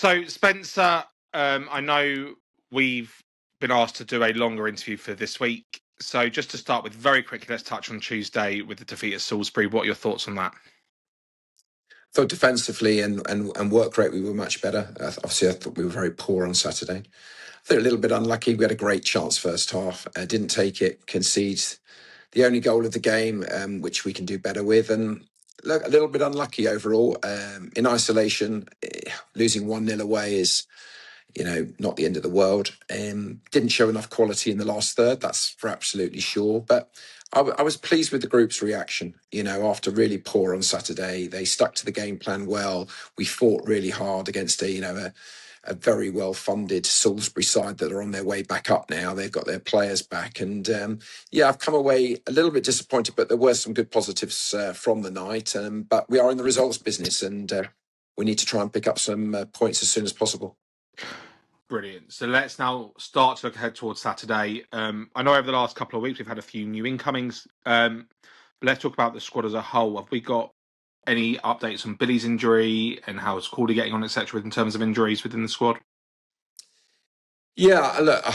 So, Spencer, I know we've been asked to do a longer interview for this week. So, just to start with, very quickly, let's touch on Tuesday with the defeat at Salisbury. What are your thoughts on that? Thought defensively and work rate we were much better. Obviously, I thought we were very poor on Saturday. I think a little bit unlucky. We had a great chance first half, didn't take it, concede the only goal of the game, which we can do better with, and look, a little bit unlucky overall. In isolation, losing 1-0 away is, not the end of the world. Didn't show enough quality in the last third, that's for absolutely sure. But I was pleased with the group's reaction. After really poor on Saturday, they stuck to the game plan well. We fought really hard against a very well-funded Salisbury side that are on their way back up now. They've got their players back. And I've come away a little bit disappointed, but there were some good positives from the night. But we are in the results business, and we need to try and pick up some points as soon as possible. Brilliant. So let's now start to look ahead towards Saturday. I know over the last couple of weeks we've had a few new incomings. But let's talk about the squad as a whole. Have we got any updates on Billy's injury and how is Cordy getting on, etc., in terms of injuries within the squad? Yeah, look,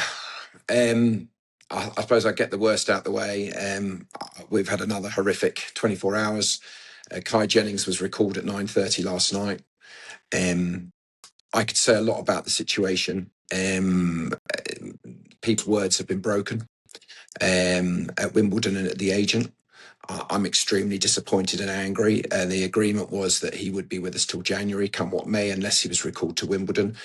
I suppose I get the worst out the way. We've had another horrific 24 hours. Kai Jennings was recalled at 9:30 last night. I could say a lot about the situation. People's words have been broken at Wimbledon and at the agent. I'm extremely disappointed and angry. The agreement was that he would be with us till January, come what may, unless he was recalled to Wimbledon.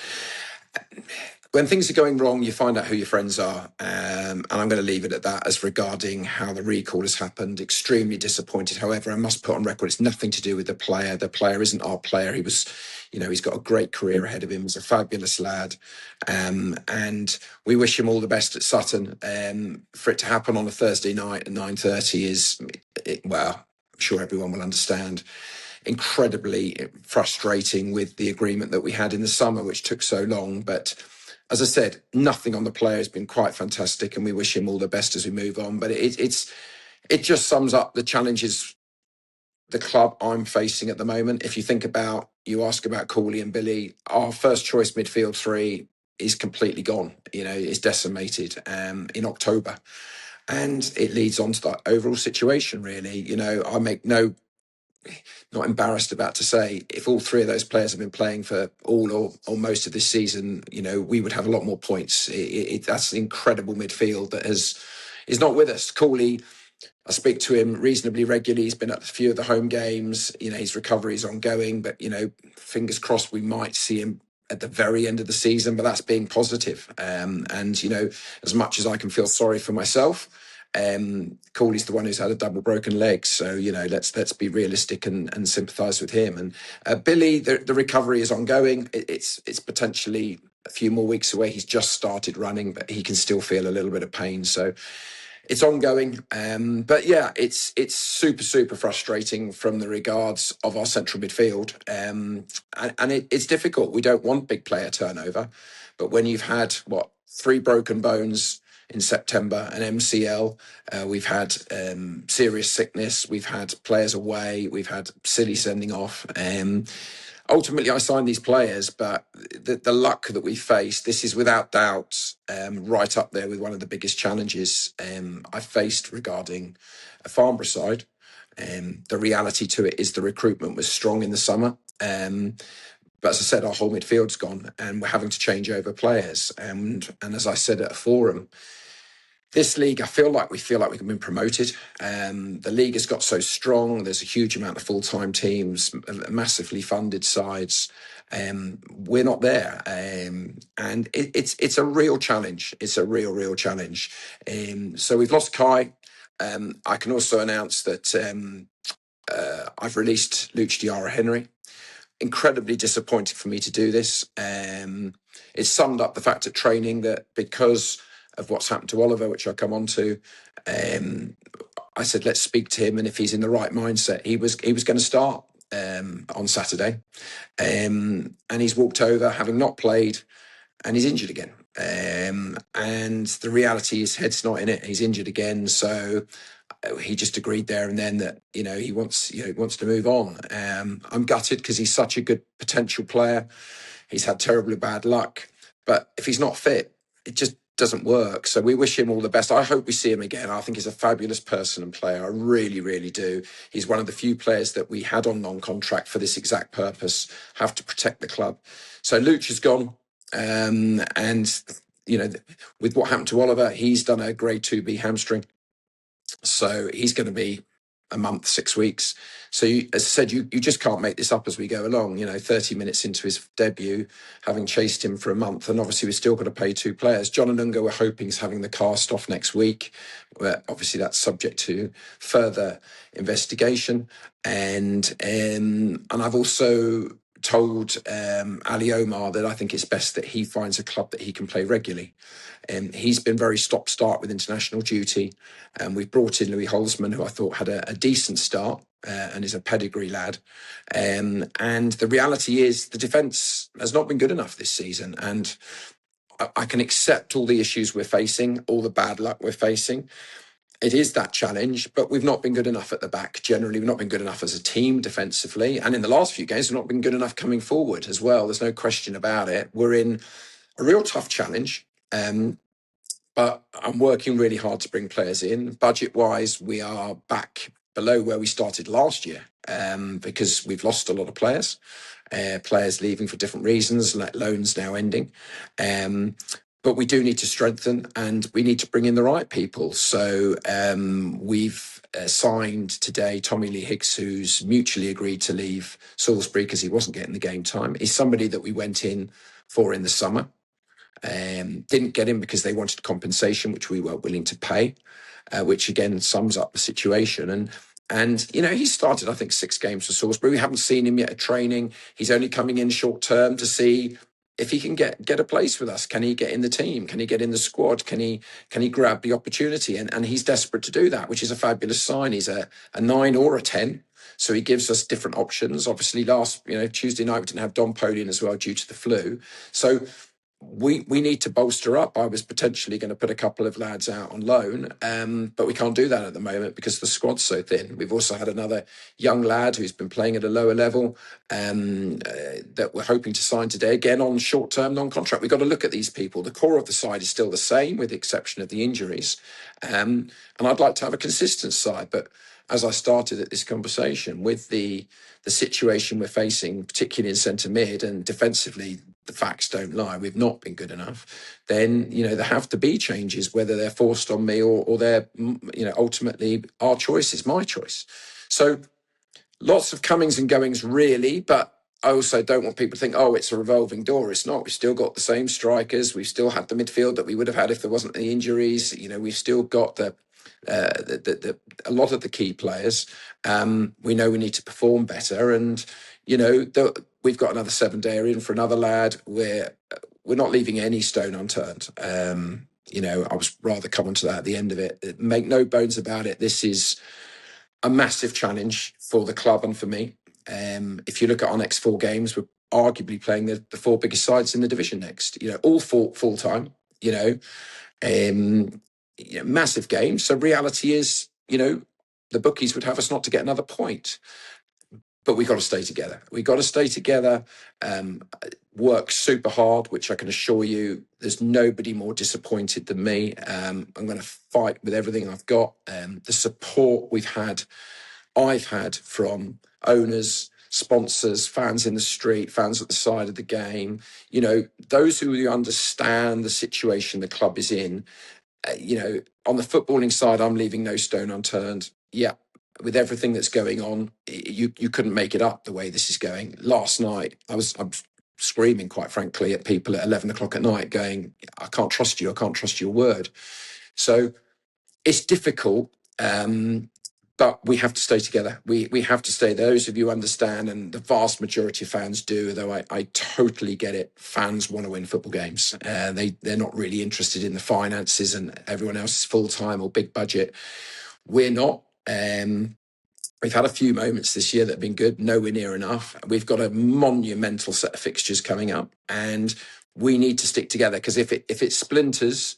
When things are going wrong, you find out who your friends are. And I'm going to leave it at that as regarding how the recall has happened. Extremely disappointed. However, I must put on record, it's nothing to do with the player. The player isn't our player. He was, he's got a great career ahead of him. He's a fabulous lad. And we wish him all the best at Sutton. For it to happen on a Thursday night at 9:30 is, I'm sure everyone will understand, incredibly frustrating with the agreement that we had in the summer, which took so long. But as I said, nothing on the player has been quite fantastic, and we wish him all the best as we move on. But it just sums up the challenges the club I'm facing at the moment. If you think about, you ask about Cooley and Billy, our first choice midfield three is completely gone. It's decimated in October. And it leads on to that overall situation, really. I make not embarrassed about to say, if all three of those players have been playing for all or most of this season, we would have a lot more points. That's an incredible midfield that is not with us. Cooley, I speak to him reasonably regularly. He's been at a few of the home games. His recovery is ongoing, but fingers crossed we might see him at the very end of the season. But that's being positive. And as much as I can feel sorry for myself, Cooley's the one who's had a double broken leg, so let's be realistic and sympathise with him. And Billy, the recovery is ongoing. It's potentially a few more weeks away. He's just started running, but he can still feel a little bit of pain, so it's ongoing. But yeah, it's super frustrating from the regards of our central midfield, and it's difficult. We don't want big player turnover, but when you've had 3 broken bones in September, an MCL, we've had serious sickness, we've had players away, we've had silly sending off. Ultimately, I signed these players, but the luck that we faced, this is without doubt right up there with one of the biggest challenges I faced regarding a Farnborough side. The reality to it is the recruitment was strong in the summer. But as I said, our whole midfield's gone, and we're having to change over players. And as I said at a forum, this league, I feel like we've been promoted. The league has got so strong. There's a huge amount of full-time teams, massively funded sides. We're not there, and it's a real challenge. It's a real challenge. So we've lost Kai. I can also announce that I've released Luke Diarra Henry. Incredibly disappointed for me to do this. It summed up the fact at training that because of what's happened to Oliver, which I'll come on to, I said, let's speak to him, and if he's in the right mindset, he was going to start on Saturday. And he's walked over, having not played, and he's injured again. And the reality is, head's not in it. He's injured again, so he just agreed there and then that he wants to move on. I'm gutted because he's such a good potential player. He's had terribly bad luck. But if he's not fit, it just doesn't work. So we wish him all the best. I hope we see him again. I think he's a fabulous person and player. I really, really do. He's one of the few players that we had on non-contract for this exact purpose, have to protect the club. So Luch is gone. And, you know, with what happened to Oliver, he's done a grade 2B hamstring. So he's going to be a month, 6 weeks. So, as I said, you just can't make this up as we go along. 30 minutes into his debut, having chased him for a month, and obviously we've still got to pay 2 players. John Anunga, we're hoping, is having the cast off next week. Obviously, that's subject to further investigation. And I've also told Ali Omar that I think it's best that he finds a club that he can play regularly. He's been very stop-start with international duty. We've brought in Louis Holzman, who I thought had a decent start and is a pedigree lad. And the reality is the defence has not been good enough this season. And I can accept all the issues we're facing, all the bad luck we're facing. It is that challenge, but we've not been good enough at the back. Generally, we've not been good enough as a team defensively. And in the last few games, we've not been good enough coming forward as well. There's no question about it. We're in a real tough challenge. But I'm working really hard to bring players in. Budget-wise, we are back below where we started last year because we've lost a lot of players. Players leaving for different reasons, loans now ending. But we do need to strengthen and we need to bring in the right people. So we've signed today Tommy Lee Hicks, who's mutually agreed to leave Salisbury because he wasn't getting the game time. He's somebody that we went in for in the summer. Didn't get him because they wanted compensation, which we weren't willing to pay, which again sums up the situation. And he started, I think, 6 games for Salisbury. We haven't seen him yet at training. He's only coming in short term to see if he can get a place with us. Can he get in the team? Can he get in the squad? Can he grab the opportunity? And he's desperate to do that, which is a fabulous sign. He's a 9 or a 10. So he gives us different options. Obviously, last Tuesday night we didn't have Don Polian as well due to the flu. So we need to bolster up. I was potentially going to put a couple of lads out on loan, but we can't do that at the moment because the squad's so thin. We've also had another young lad who's been playing at a lower level that we're hoping to sign today, again on short-term non-contract. We've got to look at these people. The core of the side is still the same with the exception of the injuries. And I'd like to have a consistent side, but as I started at this conversation, with the situation we're facing, particularly in centre mid and defensively, the facts don't lie, we've not been good enough, then, there have to be changes, whether they're forced on me or they're, ultimately our choice is my choice. So lots of comings and goings, really, but I also don't want people to think, oh, it's a revolving door. It's not. We've still got the same strikers. We've still had the midfield that we would have had if there wasn't any injuries. We've still got a lot of the key players. We know we need to perform better, and we've got another 7-dayer in for another lad. We're not leaving any stone unturned. I was rather coming to that at the end of it. Make no bones about it. This is a massive challenge for the club and for me. If you look at our next 4 games, we're arguably playing the 4 biggest sides in the division next. All full time. Massive games. So reality is, the bookies would have us not to get another point. But we've got to stay together. We've got to stay together, work super hard, which I can assure you there's nobody more disappointed than me. I'm going to fight with everything I've got. The support I've had from owners, sponsors, fans in the street, fans at the side of the game, those who understand the situation the club is in. On the footballing side, I'm leaving no stone unturned. Yeah, with everything that's going on, you couldn't make it up the way this is going. Last night, I'm screaming, quite frankly, at people at 11 o'clock at night going, I can't trust you. I can't trust your word. So it's difficult, but we have to stay together. We have to stay. Those of you understand, and the vast majority of fans do, though I totally get it. Fans want to win football games. They're not really interested in the finances and everyone else is full-time or big budget. We're not. We've had a few moments this year that have been good, nowhere near enough. We've got a monumental set of fixtures coming up and we need to stick together because if it splinters,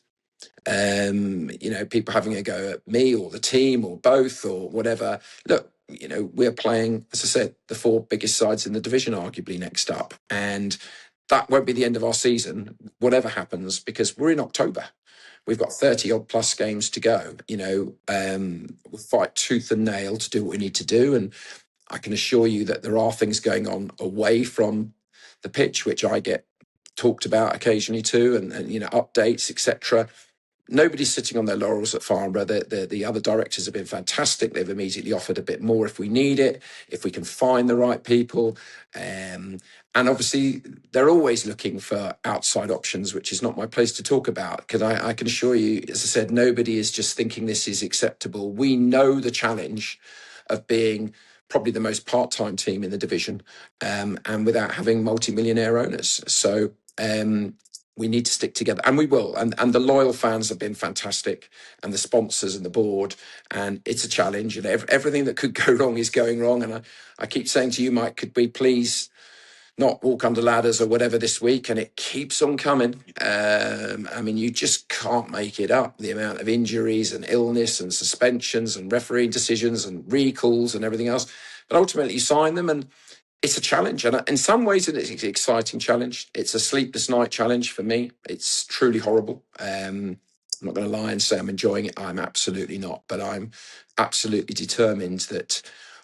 people having a go at me or the team or both or whatever. Look, we're playing, as I said, the 4 biggest sides in the division, arguably next up. And that won't be the end of our season, whatever happens, because we're in October. We've got 30 odd plus games to go. We'll fight tooth and nail to do what we need to do. And I can assure you that there are things going on away from the pitch, which I get talked about occasionally too, and updates, etc. Nobody's sitting on their laurels at Farnborough. The other directors have been fantastic. They've immediately offered a bit more if we need it, if we can find the right people. And obviously, they're always looking for outside options, which is not my place to talk about. Because I can assure you, as I said, nobody is just thinking this is acceptable. We know the challenge of being probably the most part-time team in the division, and without having multi-millionaire owners. So we need to stick together, and we will. And the loyal fans have been fantastic, and the sponsors and the board. And it's a challenge, and everything that could go wrong is going wrong. And I keep saying to you, Mike, could we please not walk under ladders or whatever this week? And it keeps on coming. You just can't make it up. The amount of injuries and illness and suspensions and refereeing decisions and recalls and everything else. But ultimately, you sign them, and it's a challenge. And in some ways, it's an exciting challenge. It's a sleepless night challenge for me. It's truly horrible. I'm not going to lie and say I'm enjoying it. I'm absolutely not. But I'm absolutely determined that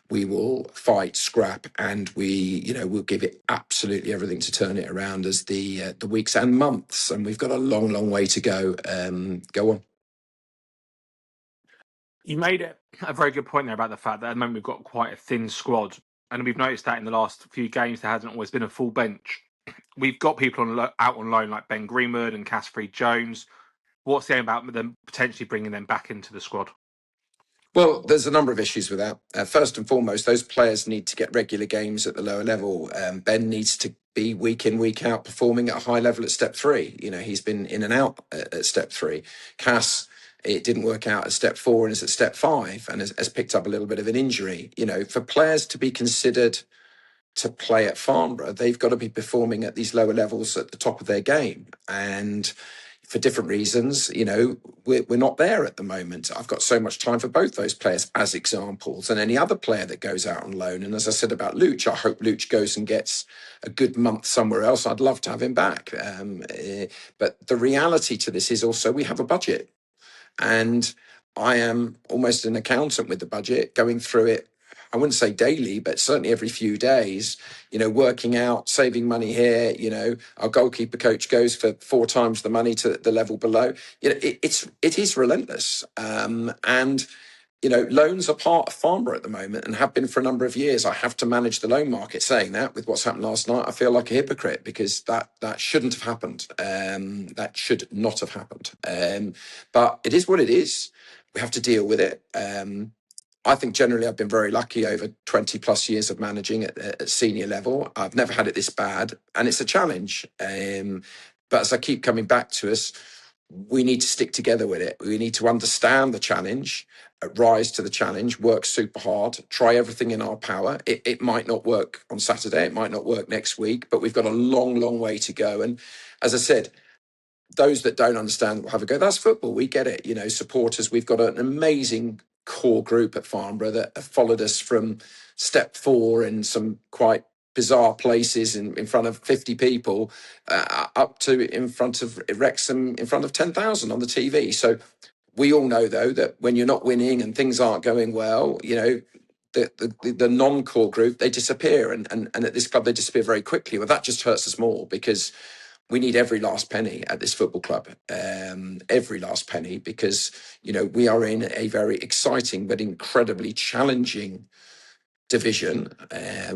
we will fight, scrap, and we'll give it absolutely everything to turn it around as the weeks and months. And we've got a long, long way to go. Go on. You made a very good point there about the fact that at the moment we've got quite a thin squad, and we've noticed that in the last few games there hasn't always been a full bench. We've got people out on loan like Ben Greenwood and Casfrey Jones. What's the aim about them potentially bringing them back into the squad? Well, there's a number of issues with that. First and foremost, those players need to get regular games at the lower level. Ben needs to be week in, week out performing at a high level at step 3. He's been in and out at step 3. Cass, it didn't work out at step 4 and is at step 5 and has picked up a little bit of an injury. For players to be considered to play at Farnborough, they've got to be performing at these lower levels at the top of their game. And for different reasons, we're not there at the moment. I've got so much time for both those players as examples, and any other player that goes out on loan. And as I said about Luch, I hope Luch goes and gets a good month somewhere else. I'd love to have him back. But the reality to this is also we have a budget, and I am almost an accountant with the budget, going through it. I wouldn't say daily, but certainly every few days, working out, saving money here. Our goalkeeper coach goes for 4 times the money to the level below. It is relentless. And loans are part of Farnborough at the moment and have been for a number of years. I have to manage the loan market. Saying that, with what's happened last night, I feel like a hypocrite because that shouldn't have happened. That should not have happened. But it is what it is. We have to deal with it. I think generally I've been very lucky over 20 plus years of managing at senior level. I've never had it this bad, and it's a challenge. But as I keep coming back to us, we need to stick together with it. We need to understand the challenge, rise to the challenge, work super hard, try everything in our power. It might not work on Saturday, it might not work next week, but we've got a long, long way to go. And as I said, those that don't understand will have a go. That's football. We get it. Supporters, we've got an amazing core group at Farnborough that have followed us from step 4 in some quite bizarre places in front of 50 people up to in front of Wrexham in front of 10,000 on the TV. So we all know, though, that when you're not winning and things aren't going well, the non-core group, they disappear. And at this club, they disappear very quickly. Well, that just hurts us more because we need every last penny at this football club, every last penny, because, we are in a very exciting but incredibly challenging division,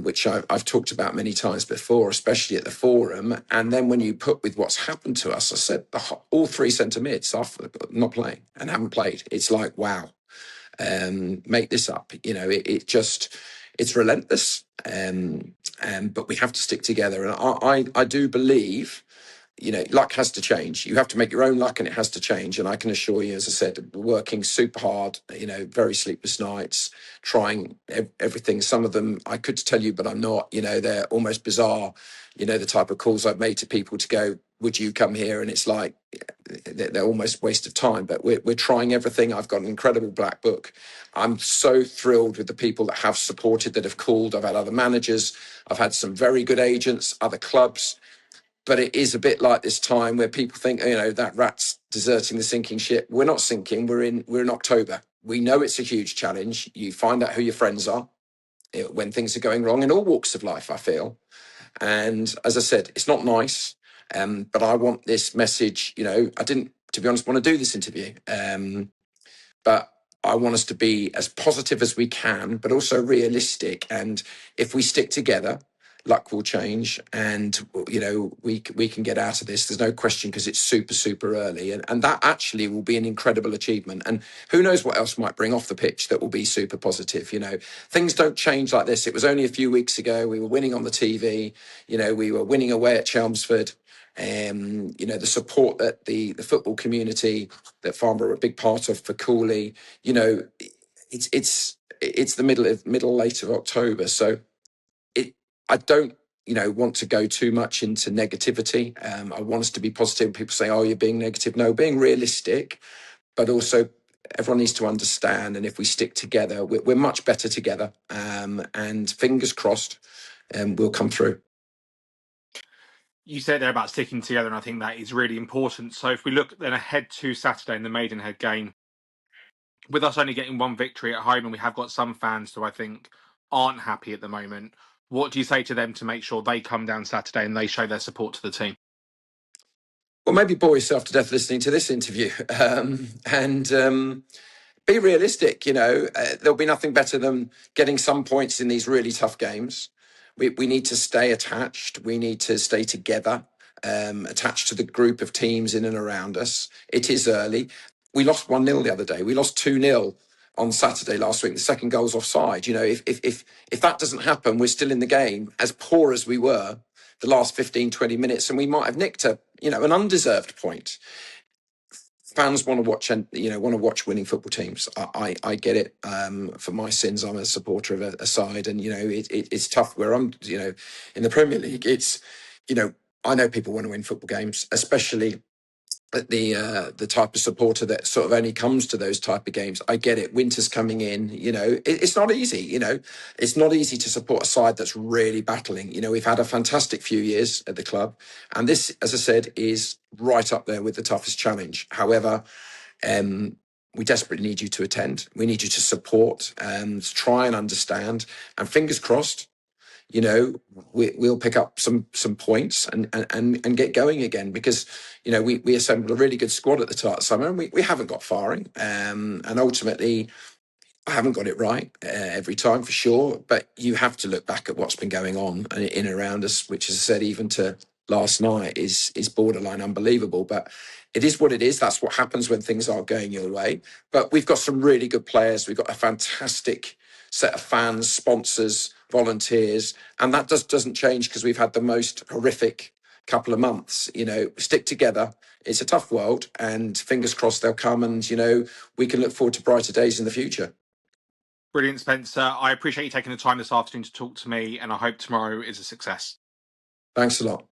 which I've talked about many times before, especially at the forum. And then when you put with what's happened to us, I said all 3 centre mids are not playing and haven't played. It's like, wow, make this up. It's relentless. But we have to stick together. And I do believe, luck has to change. You have to make your own luck, and it has to change. And I can assure you, as I said, working super hard, very sleepless nights, trying everything. Some of them I could tell you, but I'm not. They're almost bizarre. The type of calls I've made to people to go, would you come here? And it's like they're almost waste of time. But we're trying everything. I've got an incredible black book. I'm so thrilled with the people that have supported, that have called. I've had other managers. I've had some very good agents, other clubs. But it is a bit like this time where people think, that rat's deserting the sinking ship. We're not sinking. We're in October. We know it's a huge challenge. You find out who your friends are when things are going wrong in all walks of life, I feel. And as I said, it's not nice, but I want this message. I didn't, to be honest, want to do this interview, but I want us to be as positive as we can, but also realistic. And if we stick together, luck will change, and we can get out of this. There's no question, because it's super, super early, and that actually will be an incredible achievement. And who knows what else might bring off the pitch that will be super positive. Things don't change like this. It was only a few weeks ago we were winning on the TV. We were winning away at Chelmsford. The support that the football community that Farnborough are a big part of for Cooley. It's the middle late of October, so I don't want to go too much into negativity. I want us to be positive. People say, "Oh, you're being negative." No, being realistic, but also everyone needs to understand. And if we stick together, we're much better together. And fingers crossed, we'll come through. You said there about sticking together, and I think that is really important. So if we look then ahead to Saturday in the Maidenhead game, with us only getting one victory at home, and we have got some fans who I think aren't happy at the moment, what do you say to them to make sure they come down Saturday and they show their support to the team? Well, maybe bore yourself to death listening to this interview, and be realistic. There'll be nothing better than getting some points in these really tough games. We need to stay attached. We need to stay together, attached to the group of teams in and around us. It is early. We lost 1-0 the other day. We lost 2-0 on Saturday last week. The second goal's offside. If that doesn't happen, we're still in the game, as poor as we were the last 15, 20 minutes, and we might have nicked an undeserved point. Fans want to watch winning football teams. I get it. For my sins, I'm a supporter of a side, and it's tough where I'm. In the Premier League, it's I know people want to win football games, especially the type of supporter that sort of only comes to those type of games. I get it. Winter's coming in. It's not easy. It's not easy to support a side that's really battling. We've had a fantastic few years at the club, and this, as I said, is right up there with the toughest challenge. However, we desperately need you to attend. We need you to support and try and understand. And fingers crossed, we'll pick up some points and get going again, because we assembled a really good squad at the start of summer, and we haven't got firing, and ultimately I haven't got it right every time, for sure. But you have to look back at what's been going on in and around us, which, as I said, even to last night is borderline unbelievable. But it is what it is. That's what happens when things aren't going your way. But we've got some really good players. We've got a fantastic set of fans, sponsors, volunteers, and that doesn't change because we've had the most horrific couple of months. Stick together. It's a tough world, and fingers crossed they'll come, and we can look forward to brighter days in the future. Brilliant, Spencer. I appreciate you taking the time this afternoon to talk to me, and I hope tomorrow is a success. Thanks a lot.